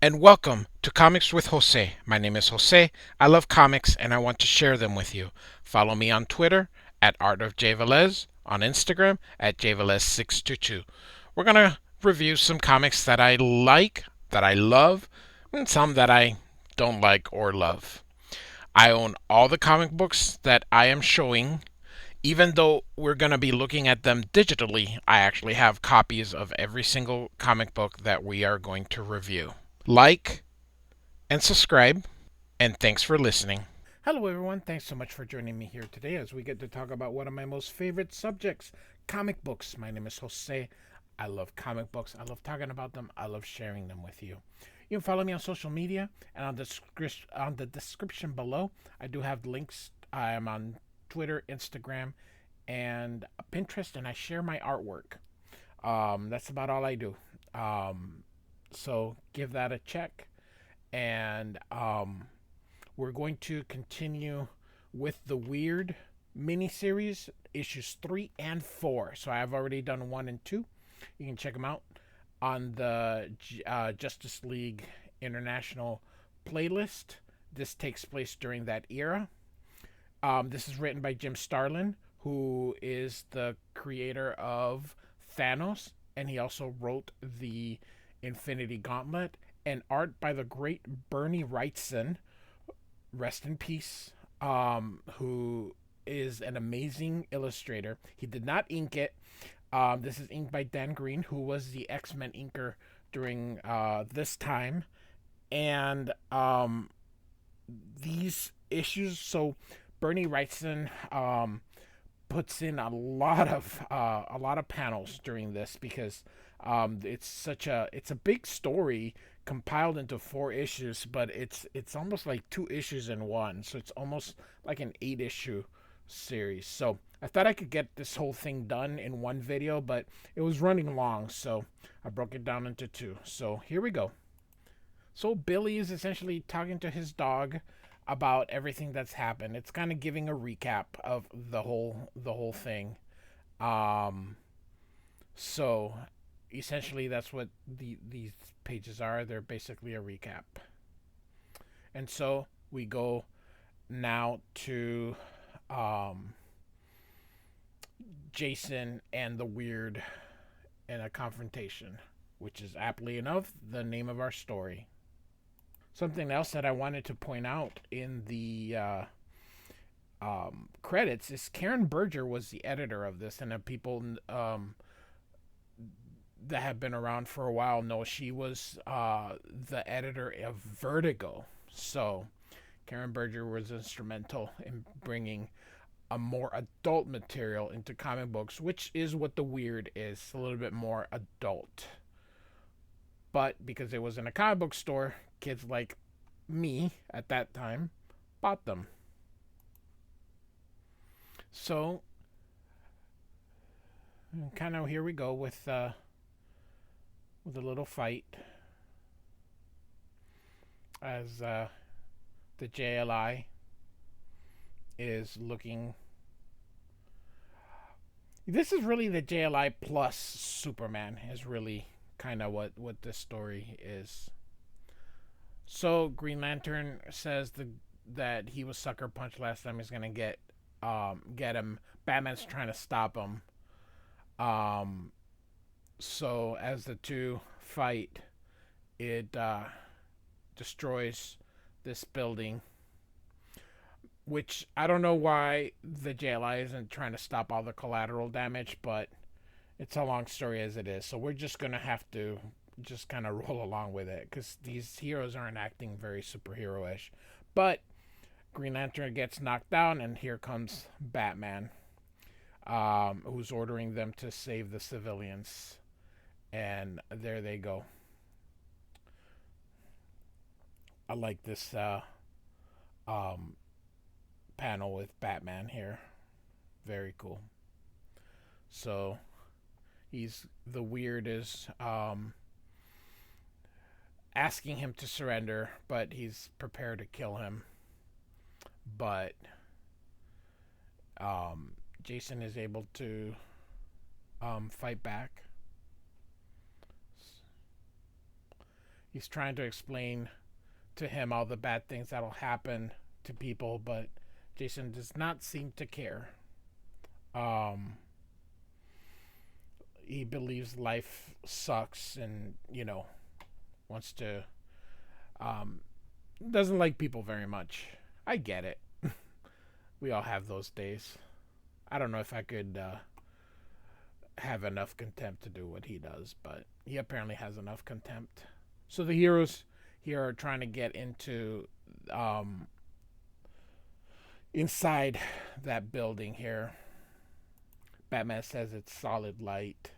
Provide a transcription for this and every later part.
and welcome to Comics with Jose. My name is Jose. I love comics and I want to share them with you. Follow me on Twitter at Art of J Velez, on Instagram at JVelez622. We're going to review some comics that I like, that I love, and some that I don't like or love. I own all the comic books that I am showing. Even though we're going to be looking at them digitally, I actually have copies of every single comic book that we are going to review. Like and subscribe, and thanks for listening. Hello, everyone. Thanks so much for joining me here today as we get to talk about one of my most favorite subjects, comic books. My name is Jose. I love comic books. I love talking about them. I love sharing them with you. You can follow me on social media, and on the description below, I do have links. I am on Twitter, Instagram, and Pinterest, and I share my artwork. That's about all I do. So give that a check. And we're going to continue with the Weird miniseries, issues 3 and 4. So I've already done 1 and 2. You can check them out on the Justice League International playlist. This takes place during that era. This is written by Jim Starlin, who is the creator of Thanos, and he also wrote the Infinity Gauntlet, and art by the great Bernie Wrightson, rest in peace, who is an amazing illustrator. He did not ink it. This is inked by Dan Green, who was the X-Men inker during this time. And these issues, so Bernie Wrightson puts in a lot of panels during this because it's a big story compiled into 4 issues, but it's almost like 2 issues in one, so it's almost like an 8 issue series. So I thought I could get this whole thing done in one video, but it was running long, so I broke it down into 2. So here we go. So Billy is essentially talking to his dog about everything that's happened. It's kind of giving a recap of the whole thing. Um, so essentially, that's what these pages are. They're basically a recap. And so we go now to um, Jason and the Weird in a confrontation, which is aptly enough the name of our story. Something else that I wanted to point out in the credits is Karen Berger was the editor of this, and the people that have been around for a while know she was the editor of Vertigo. So Karen Berger was instrumental in bringing a more adult material into comic books, which is what the Weird is, a little bit more adult. But because it was in a comic book store, kids like me at that time bought them. So, kind of here we go with a little fight as the JLI is looking. This is really the JLI plus Superman is really kind of what this story is. So Green Lantern says that he was sucker punched last time. He's gonna get him. Batman's trying to stop him. Um, so as the two fight, it destroys this building, which I don't know why the JLI isn't trying to stop all the collateral damage, but it's a long story as it is. So we're just gonna have to just kind of roll along with it because these heroes aren't acting very superhero-ish. But Green Lantern gets knocked down, and here comes Batman, who's ordering them to save the civilians. And there they go. I like this um, panel with Batman here. Very cool. So he's the Weird is asking him to surrender, but he's prepared to kill him. But Jason is able to fight back. He's trying to explain to him all the bad things that'll happen to people, but Jason does not seem to care. Um, he believes life sucks and, wants to, um, doesn't like people very much. I get it. We all have those days. I don't know if I could have enough contempt to do what he does, but he apparently has enough contempt. So the heroes here are trying to get into um, inside that building here. Batman says it's solid light.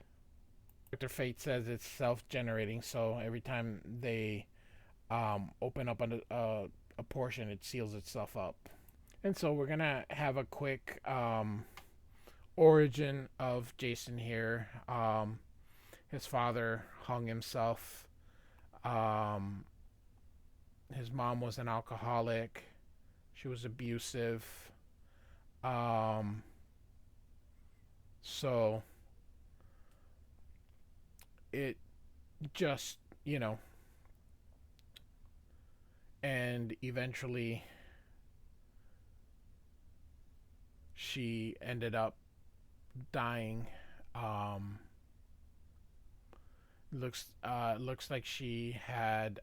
Dr. Fate says it's self-generating, so every time they open up a portion, it seals itself up. And so we're gonna have a quick origin of Jason here. His father hung himself. Um, his mom was an alcoholic. She was abusive. Um, so it just, and eventually she ended up dying. Um, looks like she had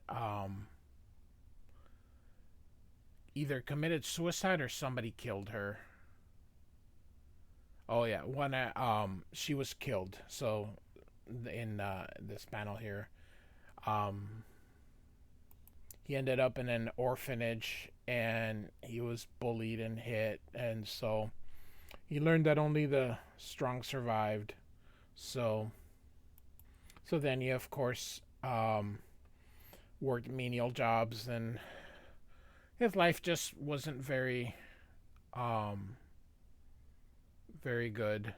either committed suicide or somebody killed her. Oh yeah, one she was killed. So in this panel here, um, he ended up in an orphanage and he was bullied and hit, and so he learned that only the strong survived. So then he of course worked menial jobs, and his life just wasn't um very good.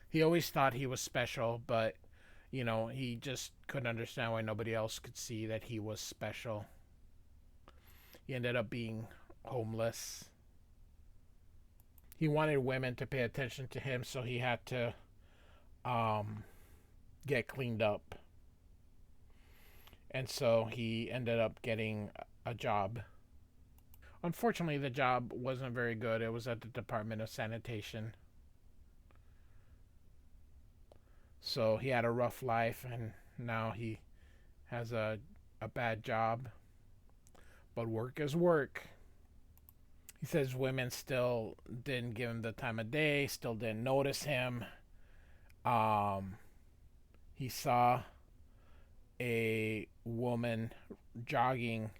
He always thought he was special, but he just couldn't understand why nobody else could see that he was special. He ended up being homeless. He wanted women to pay attention to him, so he had to um, get cleaned up. And so he ended up getting a job. Unfortunately, the job wasn't very good. It was at the Department of Sanitation. So he had a rough life, and now he has a bad job. But work is work. He says women still didn't give him the time of day, still didn't notice him. Um, he saw a woman jogging,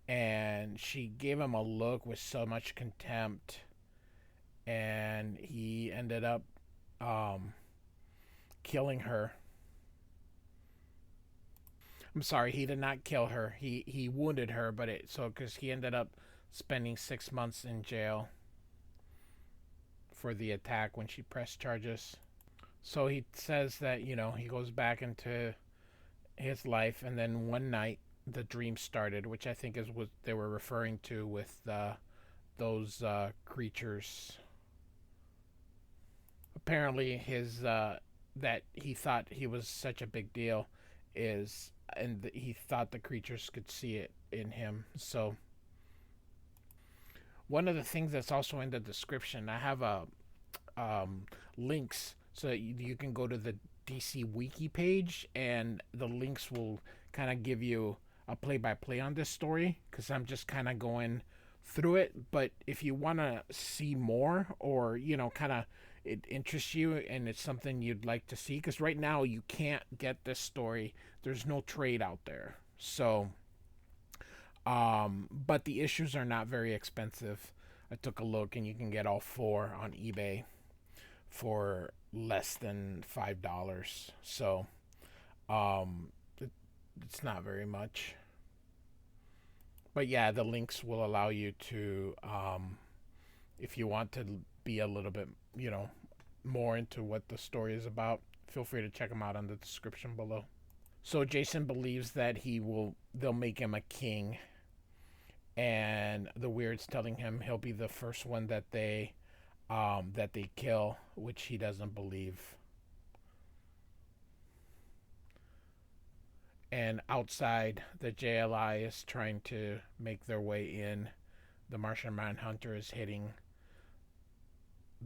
and she gave him a look with so much contempt, and he ended up um, killing her. I'm sorry, he did not kill her. He wounded her, but because he ended up spending 6 months in jail for the attack when she pressed charges. So he says that he goes back into his life, and then one night the dream started, which I think is what they were referring to with those creatures. Apparently, his that he thought he was such a big deal is, and he thought the creatures could see it in him. So one of the things that's also in the description, I have links so that you can go to the DC Wiki page, and the links will kind of give you a play-by-play on this story, because I'm just kind of going through it. But if you want to see more, or kind of it interests you and it's something you'd like to see, because right now you can't get this story. There's no trade out there. So but the issues are not very expensive. I took a look, and you can get all four on eBay for less than $5. So it's not very much. But yeah, the links will allow you to, if you want to be a little bit, more into what the story is about, feel free to check them out on the description below. So Jason believes that they'll make him a king, and the Weird's telling him he'll be the first one that they kill, which he doesn't believe. And outside, the JLI is trying to make their way in. The Martian Manhunter is hitting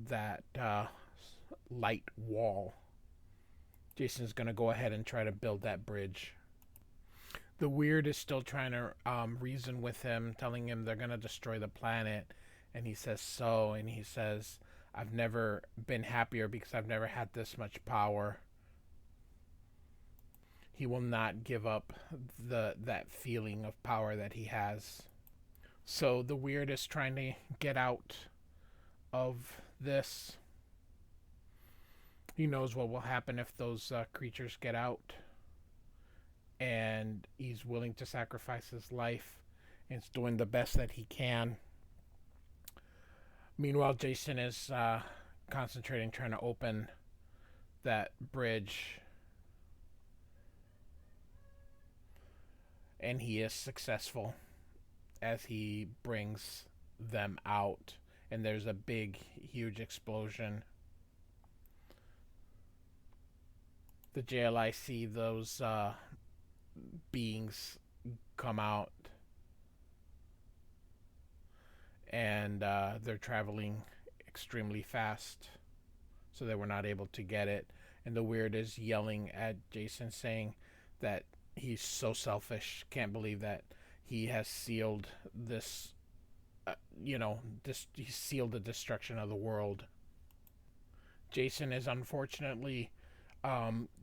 that light wall. Jason's going to go ahead and try to build that bridge. The Weird is still trying to reason with him, telling him they're going to destroy the planet. And he says so. And he says, I've never been happier because I've never had this much power. He will not give up that feeling of power that he has. So the Weird is trying to get out of this. He knows what will happen if those creatures get out. And he's willing to sacrifice his life. And he's doing the best that he can. Meanwhile, Jason is concentrating, trying to open that bridge. And he is successful as he brings them out. And there's a big, huge explosion. The JLI see those beings come out. And they're traveling extremely fast. So they were not able to get it. And the Weird is yelling at Jason, saying that he's so selfish. Can't believe that he has sealed this, he sealed the destruction of the world. Jason is unfortunately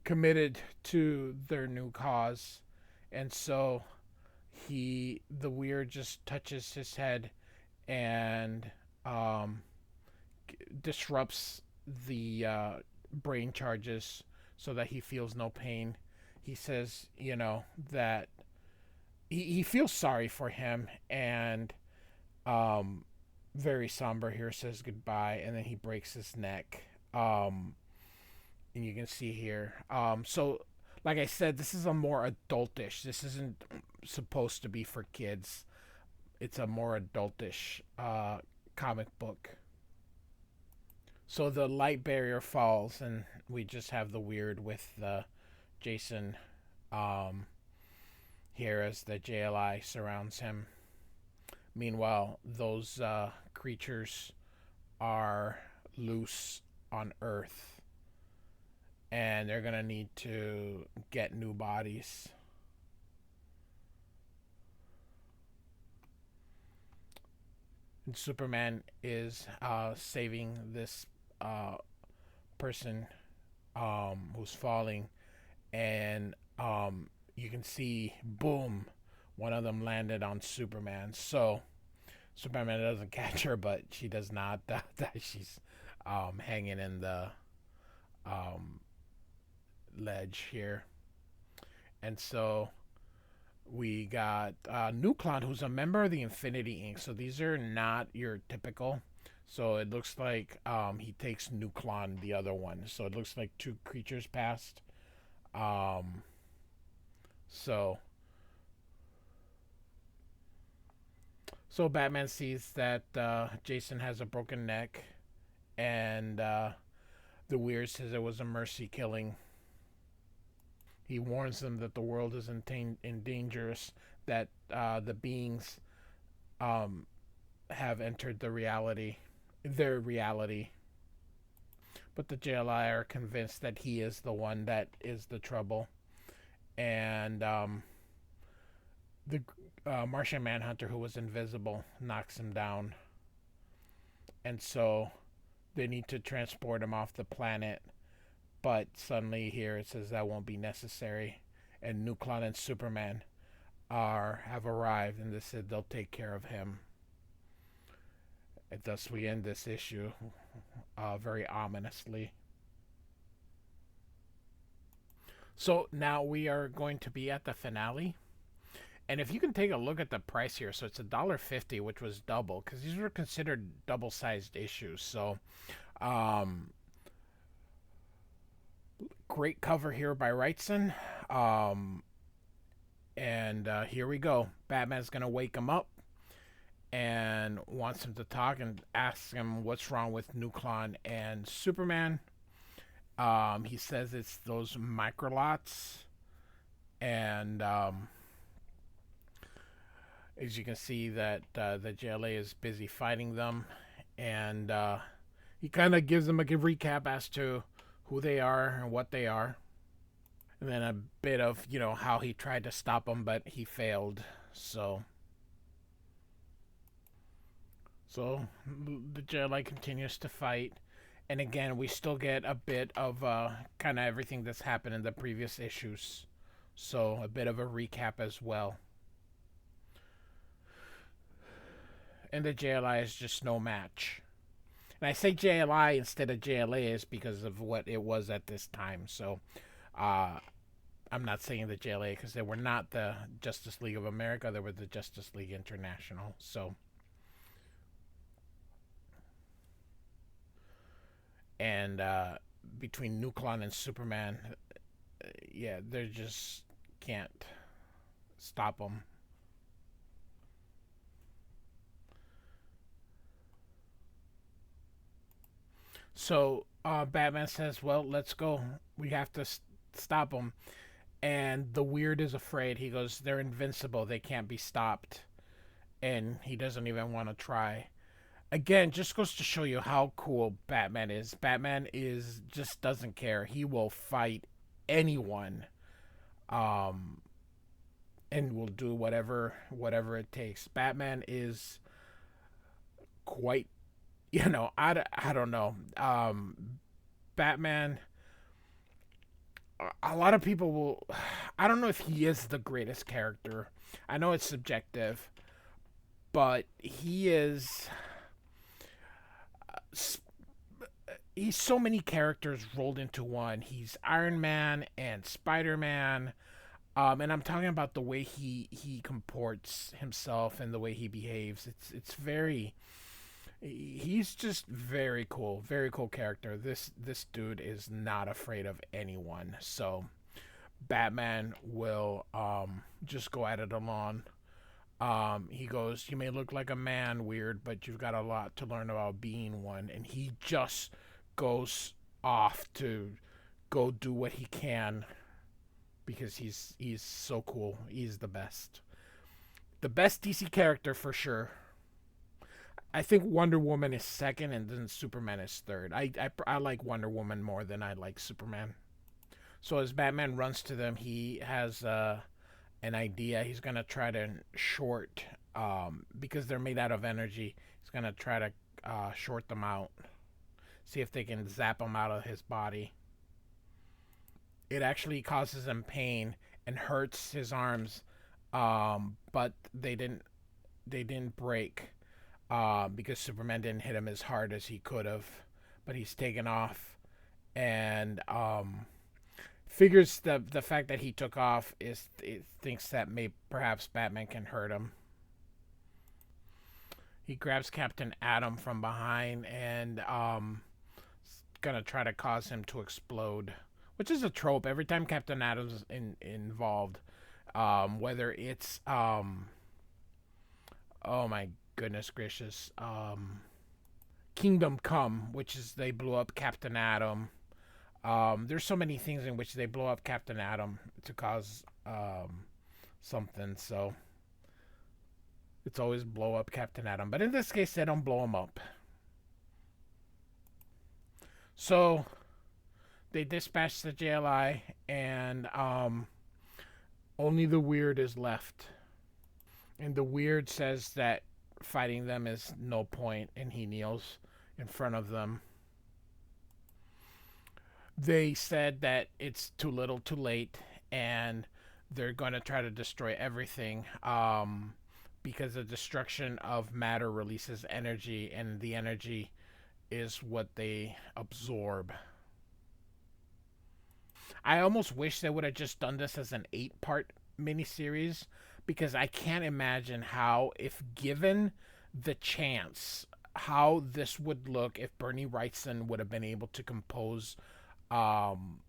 committed to their new cause. And so the Weird just touches his head and disrupts the brain charges so that he feels no pain. He says, that he feels sorry for him, and very somber here, says goodbye, and then he breaks his neck. And you can see here. So, like I said, this is a more adultish. This isn't supposed to be for kids. It's a more adultish comic book. So the light barrier falls, and we just have the Weird with Jason here as the JLI surrounds him. Meanwhile, those creatures are loose on Earth, and they're going to need to get new bodies. And Superman is saving this person who's falling, and you can see, boom, one of them landed on Superman. So Superman doesn't catch her, but she does not. She's hanging in the ledge here. And so we got Nuklon, who's a member of the Infinity Inc. So these are not your typical. So it looks like he takes Nuklon, the other one. So it looks like two creatures passed. So Batman sees that Jason has a broken neck, and the Weird says it was a mercy killing. He warns them that the world is in danger, that the beings have entered their reality. But the JLI are convinced that he is the one that is the trouble. And the Martian Manhunter, who was invisible, knocks him down. And so they need to transport him off the planet. But suddenly here it says that won't be necessary. And Nuklon and Superman have arrived, and they said they'll take care of him. And thus we end this issue very ominously. So now we are going to be at the finale. And if you can take a look at the price here, so it's $1.50, which was double, because these were considered double-sized issues. So, great cover here by Wrightson. And here we go. Batman's going to wake him up and wants him to talk and asks him what's wrong with Nuklon and Superman. He says it's those microlots, And as you can see, that the JLA is busy fighting them, and he kind of gives them a good recap as to who they are and what they are, and then a bit of how he tried to stop them, but he failed. So the JLA continues to fight, and again we still get a bit of kind of everything that's happened in the previous issues. So a bit of a recap as well. And the JLI is just no match. And I say JLI instead of JLA is because of what it was at this time. So uh, I'm not saying the JLA because they were not the Justice League of America. They were the Justice League International. So, and between Nuklon and Superman, yeah, they just can't stop them. So Batman says, "Well, let's go. We have to stop them." And the Weird is afraid. He goes, "They're invincible. They can't be stopped." And he doesn't even want to try. Again, just goes to show you how cool Batman is. Batman is just doesn't care. He will fight anyone, um, and will do whatever it takes. Batman is quite, I don't know. Batman. A lot of people will. I don't know if he is the greatest character. I know it's subjective, but he is. He's so many characters rolled into one. He's Iron Man and Spider Man. And I'm talking about the way he comports himself and the way he behaves. It's very. He's just very cool character. This dude is not afraid of anyone. So Batman will just go at it alone. He goes, "You may look like a man, Weird, but you've got a lot to learn about being one." And he just goes off to go do what he can because he's so cool. He's the best DC character for sure. I think Wonder Woman is second, and then Superman is third. I like Wonder Woman more than I like Superman. So as Batman runs to them, he has an idea. He's gonna try to short, because they're made out of energy. He's gonna try to short them out. See if they can zap him out of his body. It actually causes him pain and hurts his arms, but they didn't break because Superman didn't hit him as hard as he could have. But he's taken off, and figures the fact that he took off is it thinks that may perhaps Batman can hurt him. He grabs Captain Atom from behind and gonna try to cause him to explode, which is a trope every time Captain Atom's involved. Whether it's oh my goodness gracious, Kingdom Come, which is they blew up Captain Atom. There's so many things in which they blow up Captain Atom to cause something. So it's always blow up Captain Atom, but in this case they don't blow him up. So they dispatch the JLI, and only the Weird is left. And the Weird says that fighting them is no point, and he kneels in front of them. They said that it's too little, too late, and they're going to try to destroy everything, because the destruction of matter releases energy, and the energy is what they absorb. I almost wish they would have just done this as an 8-part miniseries because I can't imagine how, if given the chance, how this would look if Bernie Wrightson would have been able to compose um,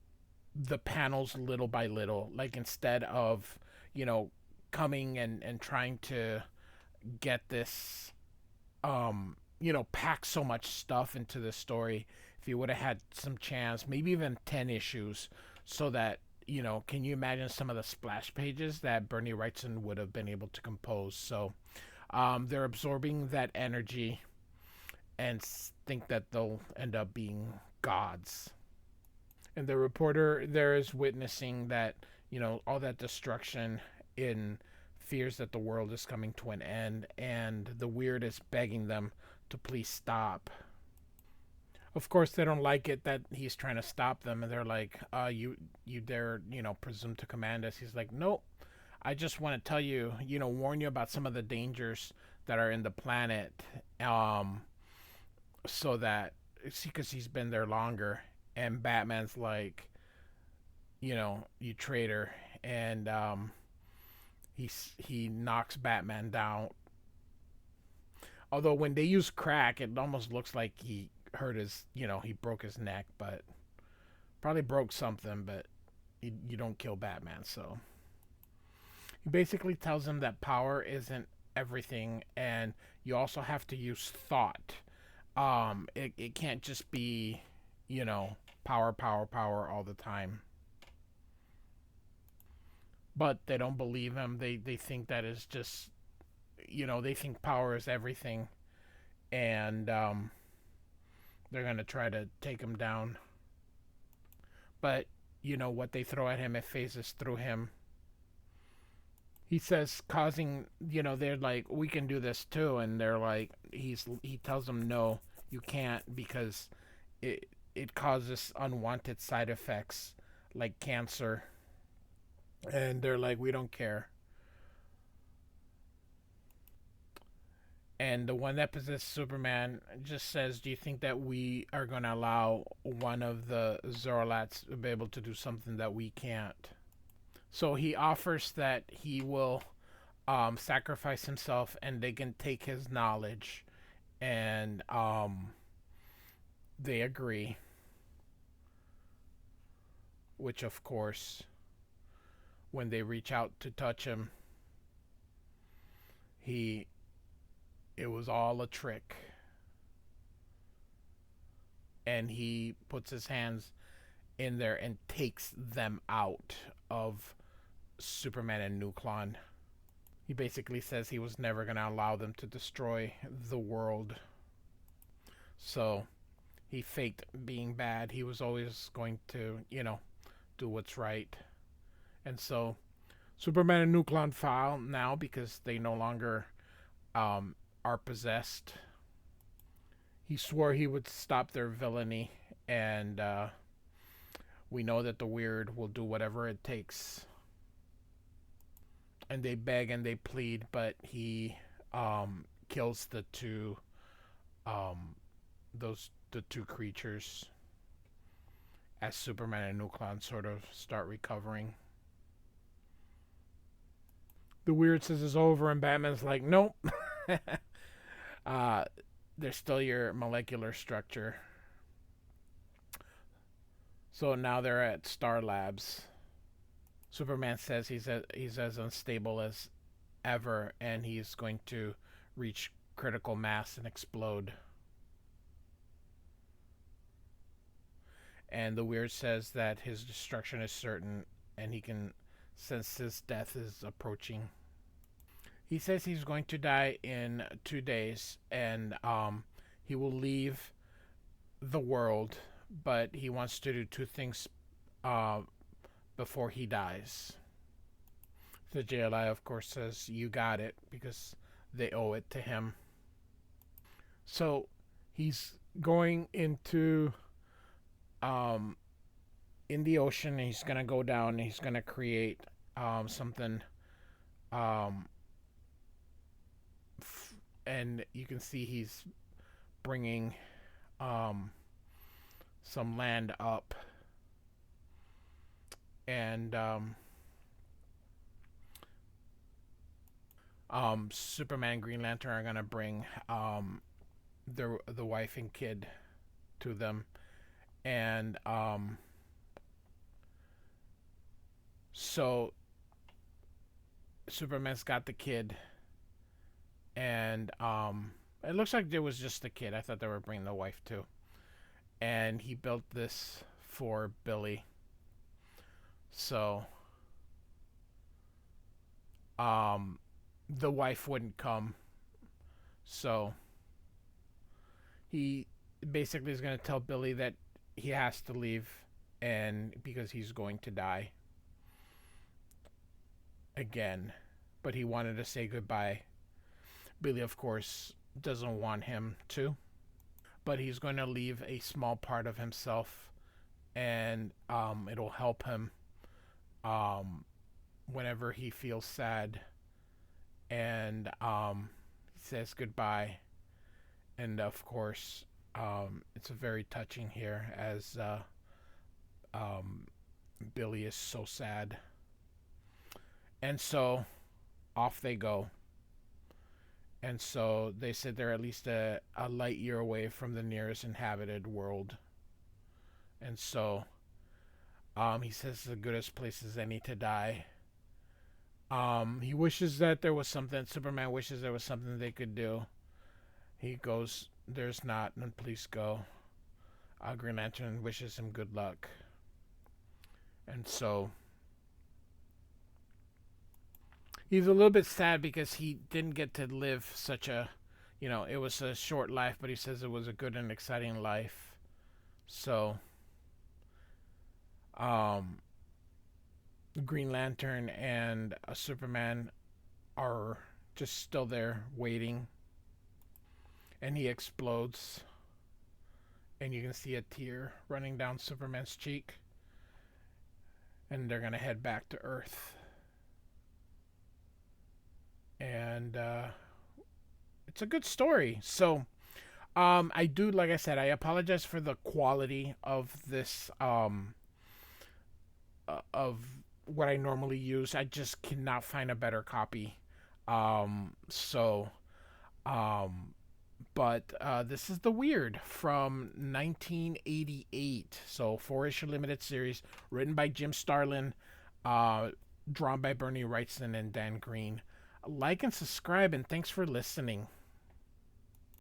the panels little by little. Like instead of, you know, coming and trying to get this, pack so much stuff into the story. If you would have had some chance, maybe even 10 issues, so that can you imagine some of the splash pages that Bernie Wrightson would have been able to compose? So they're absorbing that energy and think that they'll end up being gods. And the reporter there is witnessing that, all that destruction in fears that the world is coming to an end, and the weird is begging them to please stop. Of course, they don't like it that he's trying to stop them, and they're like, you dare, presume to command us." He's like, "Nope. I just want to tell you, warn you about some of the dangers that are in the planet, so that, see, because he's been there longer." And Batman's like, "You traitor," and he knocks Batman down. Although when they use crack, it almost looks like he hurt his, he broke his neck, but probably broke something. But you don't kill Batman, so he basically tells him that power isn't everything, and you also have to use thought. It can't just be, power, power, power all the time. But they don't believe him. They think that is just, they think power is everything, and they're gonna try to take him down. But what they throw at him, it phases through him. He says, causing, they're like, "We can do this too," and they're like, he tells them, "No, you can't, because it causes unwanted side effects like cancer." And they're like, "We don't care." And the one that possessed Superman just says, "Do you think that we are going to allow one of the Zorlats to be able to do something that we can't?" So he offers that he will sacrifice himself and they can take his knowledge. And they agree, which, of course, when they reach out to touch him, he it was all a trick. And he puts his hands in there and takes them out of Superman and Nuklon. He basically says he was never going to allow them to destroy the world. So he faked being bad. He was always going to, do what's right. And so Superman and Nuklon file now because they no longer are possessed. He swore he would stop their villainy, and we know that the Weird will do whatever it takes. And they beg and they plead, but he kills the two, the two creatures as Superman and Nuklon sort of start recovering. The Weird says it's over, and Batman's like, "Nope." uh, they're still your molecular structure. So now they're at Star Labs. Superman says he's as unstable as ever, and he's going to reach critical mass and explode. And the Weird says that his destruction is certain, and he can sense his death is approaching. He says he's going to die in 2 days, and he will leave the world, but he wants to do two things before he dies. The JLI, of course, says, "You got it," because they owe it to him. So he's going into in the ocean, and he's gonna go down, and he's gonna create something, um, and you can see he's bringing um, some land up, and Superman, Green Lantern are gonna bring the wife and kid to them, and so Superman's got the kid, and it looks like there was just the kid. I thought they were bringing the wife too, and he built this for Billy. So, um, the wife wouldn't come. So he basically is going to tell Billy that he has to leave, and because he's going to die again. But he wanted to say goodbye. Billy, of course, doesn't want him to, but he's going to leave a small part of himself, and it'll help him um, whenever he feels sad. And he says goodbye. And of course, it's very touching here as um, Billy is so sad. And so off they go. And so they said they're at least a light year away from the nearest inhabited world. And so he says it's the goodest place as any to die. He wishes that there was something, Superman wishes there was something they could do. He goes, there's not, and please go. Green Lantern wishes him good luck. And so he's a little bit sad because he didn't get to live such a, it was a short life, but he says it was a good and exciting life. So, um, Green Lantern and Superman are just still there waiting, and he explodes, and you can see a tear running down Superman's cheek, and they're gonna head back to Earth. And it's a good story. So, I do, like I said, I apologize for the quality of this, of what I normally use. I just cannot find a better copy. So, um, but this is The Weird from 1988. So, four issue limited series written by Jim Starlin, uh, drawn by Bernie Wrightson and Dan Green. Like and subscribe, and thanks for listening.